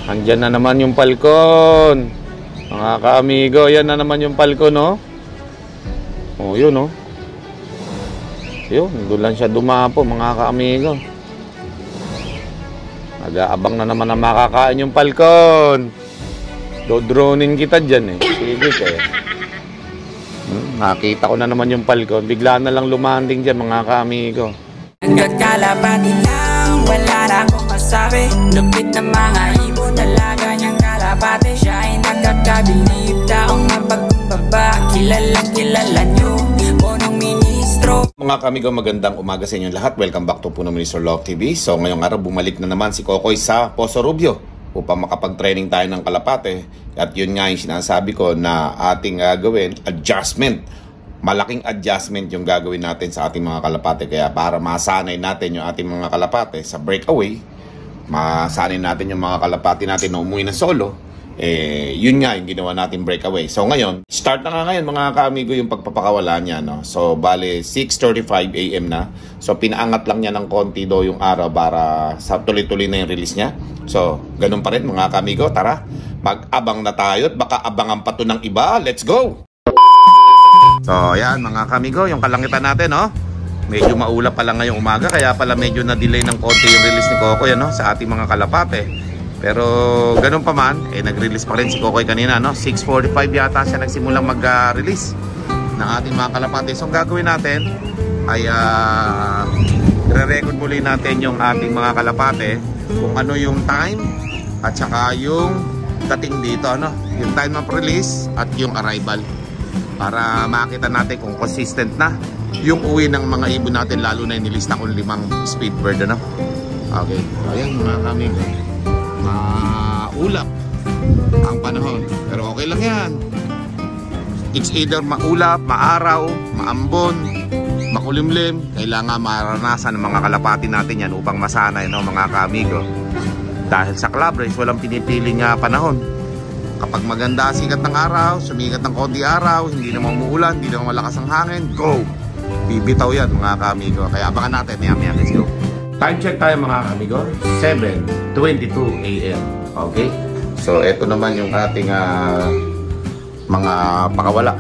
Andyan na naman yung Falcon. Mga ka-amigo, yan na naman yung Falcon, no? Oh, yun, no? Yun, doon lang siya dumapo, mga ka-amigo. Nag-aabang na naman na makakain yung Falcon. Do-dronein kita dyan, eh. Sige, kaya. Nakita ko na naman yung Falcon. Bigla na lang lumanding dyan, mga ka-amigo. Nagkakalapati lang, wala na akong masabi. Lupit na mga ibon, talaga niyang kalapati. Siya ay nakakabilib, taong mapagkumbaba. Kilala niyo, punong ministro. Mga kamigo, magandang umaga sa inyo lahat. Welcome back to Puno Ministro Love TV. So ngayong araw, bumalik na naman si Kokoy sa Poso Rubio upang makapag-training tayo ng kalapate. At yun nga yung sinasabi ko na ating gawin, adjustment. Malaking adjustment yung gagawin natin sa ating mga kalapate. Kaya para masanay natin yung ating mga kalapate sa breakaway, masanay natin yung mga kalapate natin na umuwi na solo, yun nga yung ginawa natin breakaway. So ngayon, start na nga ngayon mga kaamigo yung pagpapakawala niya, no? So bale 6:35 AM na. So pinaangat lang niya ng konti do yung araw para sa tuloy-tuloy na yung release niya. So ganun pa rin mga kaamigo, tara mag-abang na tayo at baka abangan pa to ng iba. Let's go! So ayan mga kamigo, yung kalangitan natin, no? Medyo maulap pa lang ngayong umaga, kaya pala medyo na-delay ng konti yung release ni Kokoy, no? Sa ating mga kalapate. Pero ganun pa man, nag-release pa rin si Kokoy kanina, no? 6:45 yata siya nagsimulang mag-release ng ating mga kalapate. So ang gagawin natin ay re-record muli natin yung ating mga kalapate kung ano yung time at saka yung dating dito, no? Yung time of release at yung arrival, para makita natin kung consistent na yung uwi ng mga ibon natin, lalo na yung nilista kong 5 speedbird, ano? Okay, ayan mga kamigo, maulap ang panahon, pero okay lang yan. It's either maulap, maaraw, maambon, makulimlim, kailangan maranasan ng mga kalapati natin yan upang masanay, no, mga kamigo. Dahil sa club race, walang pinipiling panahon. Kapag maganda sikat ng araw, sumikat ng konti araw, hindi naman umuulan, hindi naman malakas ang hangin, go! Bibitaw yan mga kamigo. Kaya abangan natin, maya-maya, let's go. Time check tayo mga kamigo, 7:22 AM. Okay? So eto naman yung ating mga pakawala.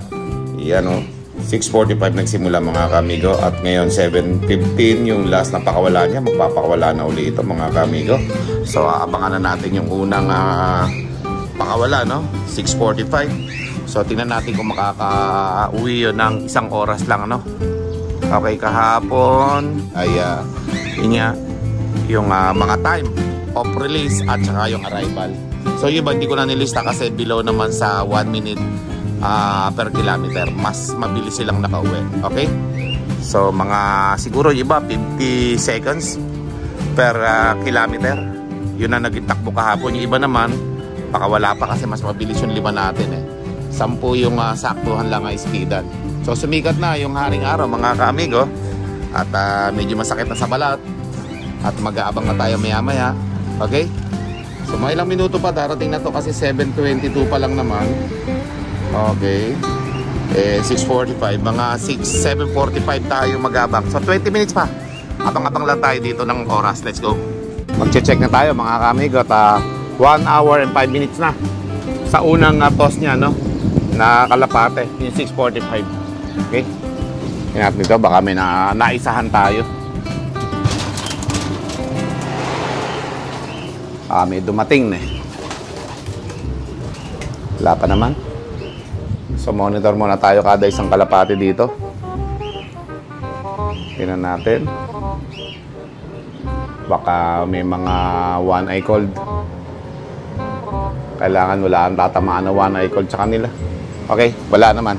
Yan o, 6:45 nagsimula mga kamigo. At ngayon 7:15 yung last na pakawala niya. Magpapakawala na uli ito mga kamigo. So abangan na natin yung unang pakawala, no? 6:45. So tingnan natin kung makaka-uwi yun ng 1 oras lang, no? Okay, kahapon ay yun nga, yung mga time of release at saka yung arrival. So yung iba hindi ko na nilista kasi below naman sa 1 minute per kilometer. Mas mabilis silang nakauwi. Okay? So mga siguro yung iba 50 seconds per kilometer. Yun na naging takbo kahapon. Yung iba naman baka wala pa kasi mas mabilis yung 5 natin, 10 yung saktuhan lang ang speedan. So sumikat na yung haring araw mga kaamigo. At medyo masakit na sa balat. At mag-aabang na tayo maya maya. Okay? So mga ilang minuto pa darating na to kasi 7:22 pa lang naman. Okay. 6:45. Mga 7:45 tayo mag-abang. So 20 minutes pa. Abang-abang lang tayo dito ng oras. Let's go. Mag-check na tayo mga kaamigo. At 1 hour and 5 minutes na sa unang toss niya, no? Na kalapate, yung 6:45. Okay? Tingnan natin dito, baka may naisahan tayo. May dumating na. Wala pa naman. So monitor muna tayo kada isang kalapate dito. Tingnan natin. Baka may mga one eye cold. Kailangan wala ang tatamaan na one eye cold sa kanila. Okay, wala naman.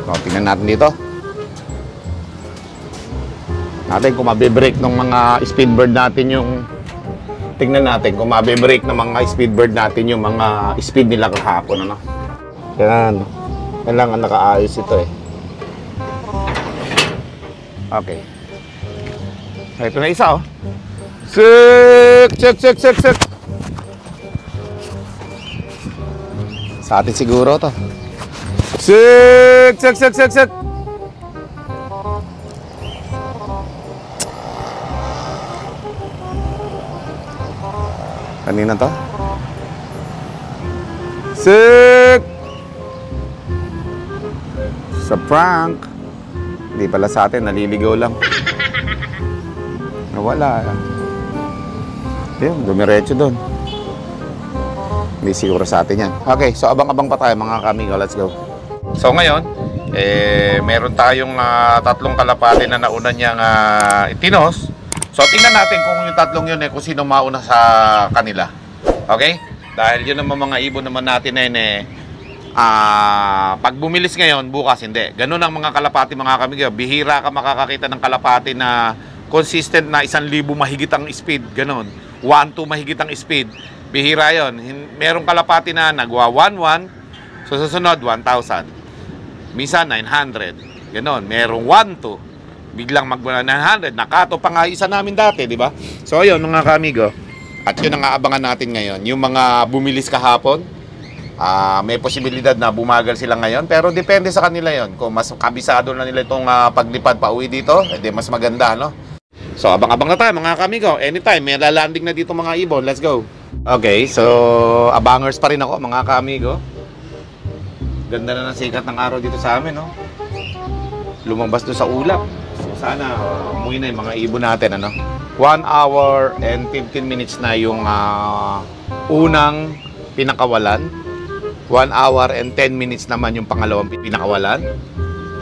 So, tingnan natin dito. Natin kung mabibreak ng mga speedbird natin yung... Tingnan natin kung mabibreak ng mga speedbird natin yung mga speed nila kahapon, ano? Yan. Kailangan nakaayos ito, Okay. Ito na isa, Check. Sa atin siguro to. Sik. Kanina to? Sick! Sa prank. Hindi pala sa atin, naliligaw lang. Nawala. Yun, dumiretso doon. Hindi siguro sa atin yan. Okay, so abang-abang pa tayo mga kamigo. Let's go. So ngayon, meron tayong tatlong kalapati na nauna niyang itinos. So tingnan natin kung yung tatlong yun kung sino mauna sa kanila. Okay? Dahil yun naman mga ibon naman natin na yun pag bumilis ngayon, bukas hindi. Ganun ang mga kalapati mga kamigo. Bihira ka makakakita ng kalapati na consistent na 1,000 mahigit ang speed. Ganun. 1-2 mahigit ang speed. Bihira yun. Merong kalapati na nagwa 1-1, so susunod 1,000. Minsan 900. Ganon. Merong 1-2. Biglang magmula 900. Nakato pa nga isa namin dati, di ba? So ayun mga kamigo. At yun ang aabangan natin ngayon. Yung mga bumilis kahapon, may posibilidad na bumagal sila ngayon. Pero depende sa kanila yon. Kung mas kabisado na nila itong paglipad pa uwi dito, edi mas maganda, no? So abang-abang na tayo mga kamigo. Anytime, may lalanding na dito mga ibon. Let's go. Okay, so abangers pa rin ako mga kamigo. Ganda na ng sikat ng araw dito sa amin, no? Lumabas doon sa ulap. So sana umuwi na yung mga ibon natin, ano? 1 hour and 15 minutes na yung unang pinakawalan. 1 hour and 10 minutes naman yung pangalawang pinakawalan.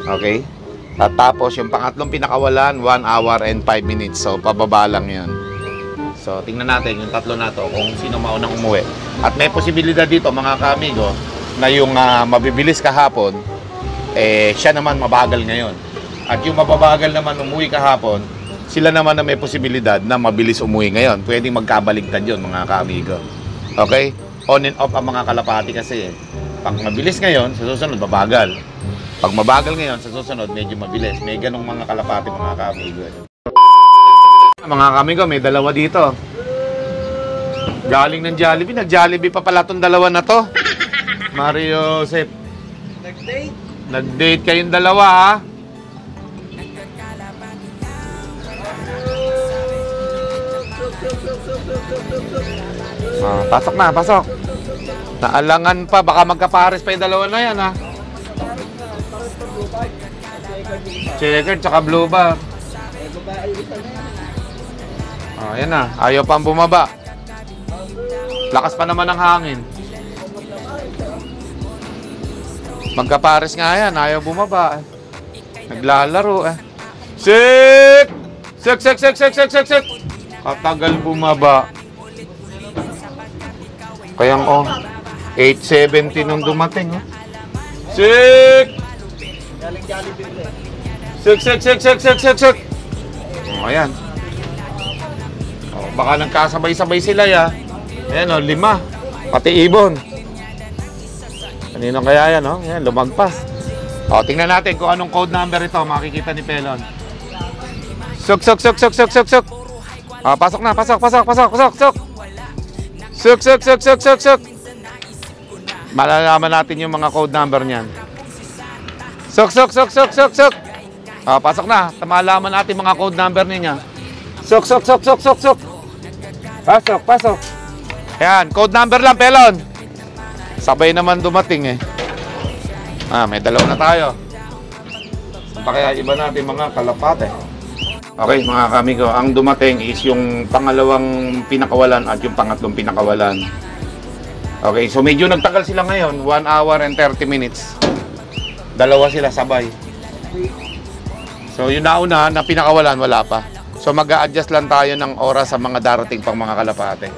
Okay? At tapos yung pangatlong pinakawalan, 1 hour and 5 minutes. So pababa lang yun. So tingnan natin yung tatlo na to kung sino maunang umuwi. At may posibilidad dito mga kamigo na yung mabibilis kahapon, siya naman mabagal ngayon. At yung mababagal naman umuwi kahapon, sila naman na may posibilidad na mabilis umuwi ngayon. Pwedeng magkabaligtad yun mga kamigo. Okay? On and off ang mga kalapati kasi. Pag mabilis ngayon, sa susunod mabagal. Pag mabagal ngayon, sa susunod medyo mabilis. May ganong mga kalapati mga kamigo. Mga kamigo, may dalawa dito. Galing ng Jollibee. Nag-Jollibee pa pala itong dalawa na to. Mario, Seth. Nag-date? Nag-date kayong dalawa, ha? Pasok na, pasok. Naalangan pa, baka magkapares pa yung dalawa na yan, ha? Checkered, tsaka blue bar. Yan na, ayaw pang bumaba. Lakas pa naman ang hangin. Magkapares nga yan, ayaw bumaba. Naglalaro, Sik! Sik, sik, sik, sik, sik, sik, sik! Katagal bumaba. Kayang 8:70 nung dumating, Sik! Galing Jollibee ulit. Sik, sik, sik, sik, sik, sik, sik! Ayan. Baka nagkasabay-sabay sila, Ayan, 5. Pati ibon. Kanino kaya yan, Ayan, lumagpas. Tingnan natin kung anong code number ito. Makikita ni Pelon. Suk, suk, suk, suk, suk, suk, suk. Pasok na, pasok, pasok, pasok, pasok, suk. Suk, suk, suk, suk, suk, suk. Malalaman natin yung mga code number niyan. Suk, suk, suk, suk, suk, suk. Pasok na. Malaman natin mga code number niya. Suk, suk, suk, suk, suk, suk. Pasok, pasok. Ayan, code number lang, Pelon. Sabay naman dumating, may dalawa na tayo. Pa kaya iba natin mga kalapate. Okay, mga kamigo, ang dumating is yung pangalawang pinakawalan at yung pangatlong pinakawalan. Okay, so medyo nagtagal sila ngayon, 1 hour and 30 minutes. Dalawa sila sabay. So yung nauna na pinakawalan, wala pa. So mag-a-adjust lang tayo ng oras sa mga darating pang mga kalapate.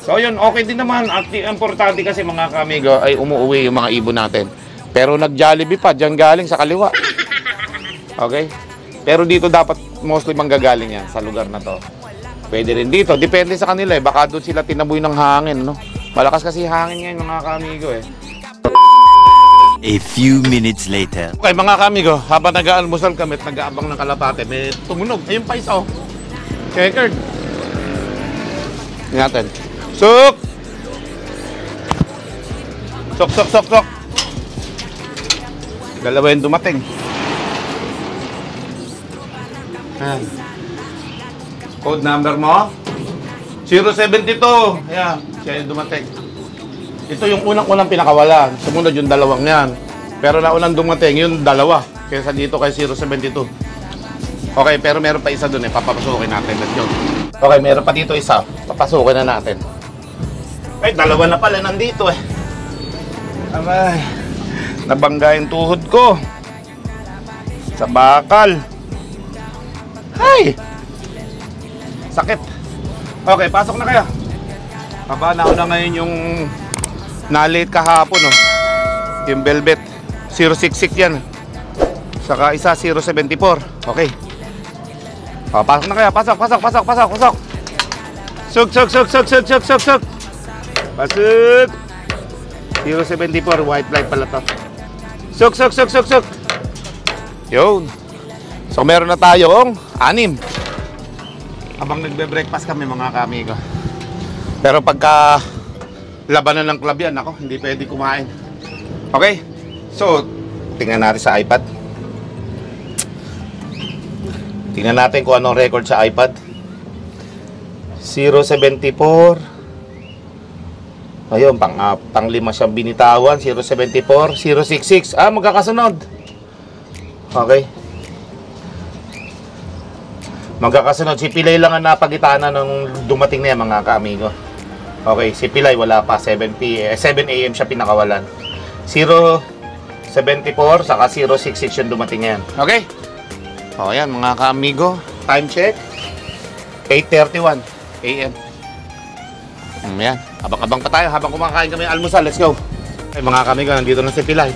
So yun, okay din naman. At importante kasi mga kamigo ay umuwi yung mga ibon natin. Pero nag-Jollibee pa, dyan galing sa kaliwa. Okay? Pero dito dapat mostly manggagaling yan sa lugar na to. Pwede rin dito. Depende sa kanila Baka doon sila tinaboy ng hangin, Malakas kasi hangin ngayon mga kamigo, A few minutes later. Okay mga kamigo, habang nag-aalmusal kami at nag-aabang ng kalapate, may tumunog. Ayun pa isa, Checkered. Ingatan. Suk! Sok, sok, sok, sok. Dalawa yung dumating. Code number mo? 072. Ayan, siya yung dumating. Ito yung unang-unang pinakawalan. Sumunod yung dalawang yan. Pero naunang dumating yung dalawa. Kaysa dito kay 072. Okay, pero meron pa isa dun eh. Papapasukin natin. Let's go. Okay, meron pa dito isa. Papasukin na natin. Ay, dalawa na pala nandito eh. Aray. Nabangga yung tuhod ko. Sa bakal. Ay! Sakit. Okay, pasok na kayo. Baba na ako na ngayon yung na-late kahapon, oh. Yung velvet. 066 yan. Saka isa, 074. Okay. Pasok na kayo. Pasok. Sug. Pasok. 074. White light pala to. Sug. Yun. So, meron na tayong 6. Habang nagbe-breakfast kami mga kamigo. Pero pagka labanan ng club yan, ako, hindi pwede kumain. Okay? So, tingnan natin sa iPad. Tingnan natin kung anong record sa iPad. 074. Ayun, pang-5 siyang binitawan. 074, 066. Ah, magkakasunod. Okay. Magkakasunod. Si Pilay lang ang napagitana nung dumating na yan, mga kaamigo. Okay, si Pilay wala pa. 7 AM siya pinakawalan. 074 saka 066 yung dumating yan. Okay? O yan, mga kaamigo. Time check. 8:31 AM. Yan. Abang-abang pa tayo habang kumakain kami ng almusal. Let's go. Okay, mga kaamigo, nandito na si Pilay.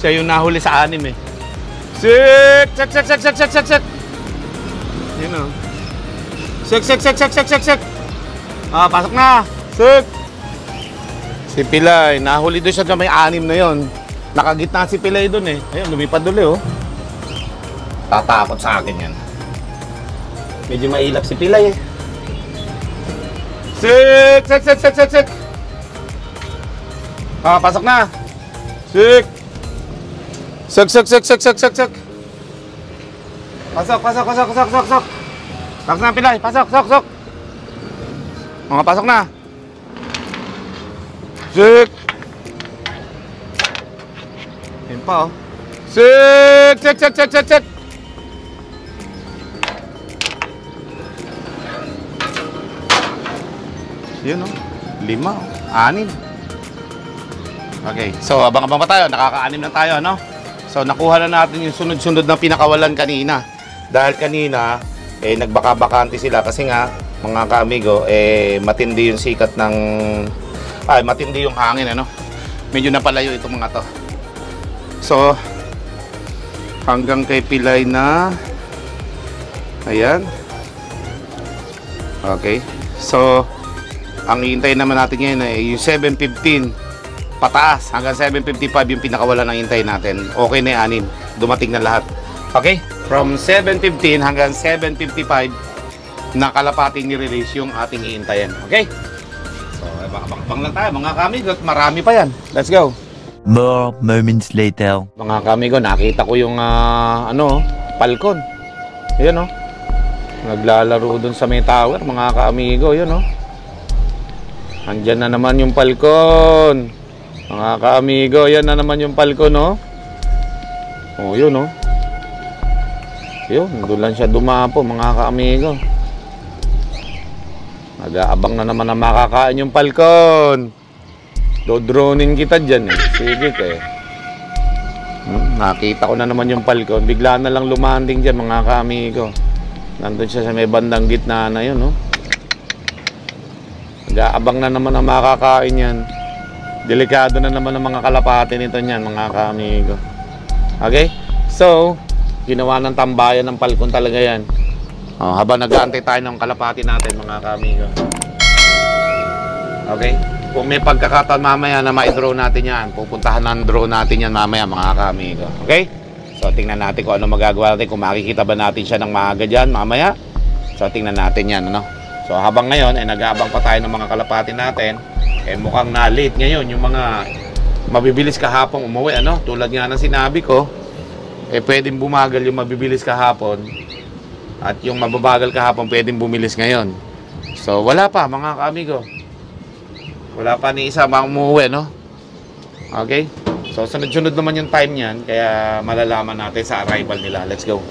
Siya yung nahuli sa 6 eh. Sik! Yun o. Sik. Ah, pasok na. Sik. Si Pilay, nahuli doon siya na may 6 na yon. Nakagitna si Pilay doon eh. Ayun, lumipad doon oh. Tatakot sa akin yan. Medyo mailap si Pilay eh. Sik. Ah, pasok na. Sik. Sik. Pasok. Pasok na, Pilay. Pasok. Mga pasok na. Sik. Yan pa, oh. Sik. Yun, oh. 5, 6. Okay, so abang-abang pa tayo. Nakaka-6 na tayo, no? So, nakuha na natin yung sunod-sunod na pinakawalan kanina. Dahil kanina, nagbaka-bakante sila kasi nga, mga kaamigo, matindi yung sikat ng... matindi yung hangin, ano? Medyo napalayo itong mga to. So, hanggang kay Pilay na... Ayan. Okay. So, ang hihintayin naman natin ngayon ay yung 7:15 pataas. Hanggang 7:55 yung pinakawalan ng hintayin natin. Okay na yung 6. Dumating na lahat. Okay? From 7:15 hanggang 7:55 na kalapating ni-release yung ating hihintayin. Okay? So, abang lang tayo mga kamigo. Marami pa yan. Let's go. More moments later. Mga kamigo, nakita ko yung Falcon. Ayan, oh. Naglalaro dun sa may tower, mga kaamigo. Yun, oh. Andyan na naman yung Falcon. Mga kaamigo, yan na naman yung Falcon, oh. Oh, yun, oh. Yun, doon lang siya dumapo, mga kaamigo. Nag-aabang na naman na makakain yung Falcon. Do-dronein kita dyan, eh. Sige, eh. Nakita ko na naman yung Falcon. Bigla na lang lumanding dyan, mga kaamigo. Nandun siya sa may bandang gitna na yun, oh. Nag-aabang na naman ang makakain yan. Delikado na naman ang mga kalapati nito niyan, mga kaamigo. Okay? So, ginawa ng tambayan ng Falcon talaga yan. Habang nag-aantay tayo ng kalapati natin, mga kaamigo. Okay? Kung may pagkakataon mamaya na ma-drone natin yan, pupuntahan ng drone natin yan mamaya, mga kaamigo. Okay? So, tingnan natin kung ano magagawa natin. Kung makikita ba natin siya ng maaga dyan mamaya. So, tingnan natin yan, ano? So, habang ngayon, nag-aabang pa tayo ng mga kalapati natin. Mukhang na-late ngayon yung mga mabibilis kahapon umuwi, ano? Tulad nga ng sinabi ko, pwedeng bumagal yung mabibilis kahapon at yung mababagal kahapon pwedeng bumilis ngayon. So, wala pa mga kaamigo. Wala pa ni isa umuwi, no? Okay? So, sunod-sunod naman yung time niyan. Kaya malalaman natin sa arrival nila. Let's go.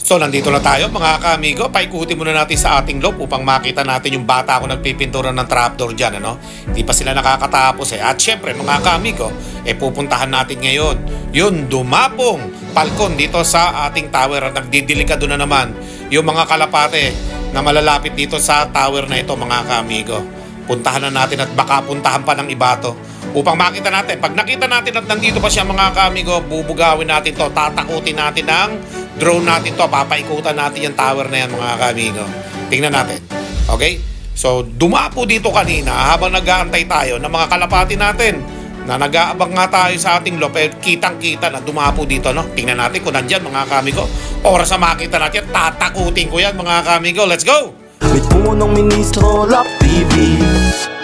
So, nandito na tayo mga kaamigo. Paikutin muna natin sa ating loob upang makita natin yung bata ako nagpipintura ng trapdoor dyan, ano? Hindi pa sila nakakatapos eh. At syempre mga kaamigo, pupuntahan natin ngayon yung dumapong balkon dito sa ating tower. At nagdidelikado na naman yung mga kalapate na malalapit dito sa tower na ito mga kaamigo. Puntahan na natin at baka puntahan pa ng iba to. Upang makita natin, pag nakita natin at nandito pa siya mga kaamigo, bubugawin natin to, tatakutin natin ng drone natin to, papaikutan natin yung tower na yan mga kaamigo. Tingnan natin. Okay? So, dumapo dito kanina habang nag-aantay tayo ng mga kalapati natin na nag-aabang nga tayo sa ating loob, kitang-kita na dumapo dito, no? Tingnan natin kung nandyan mga kaamigo. Oras na makita natin, tatakutin ko yan mga kaamigo. Let's go! With punong ministro, Love TV.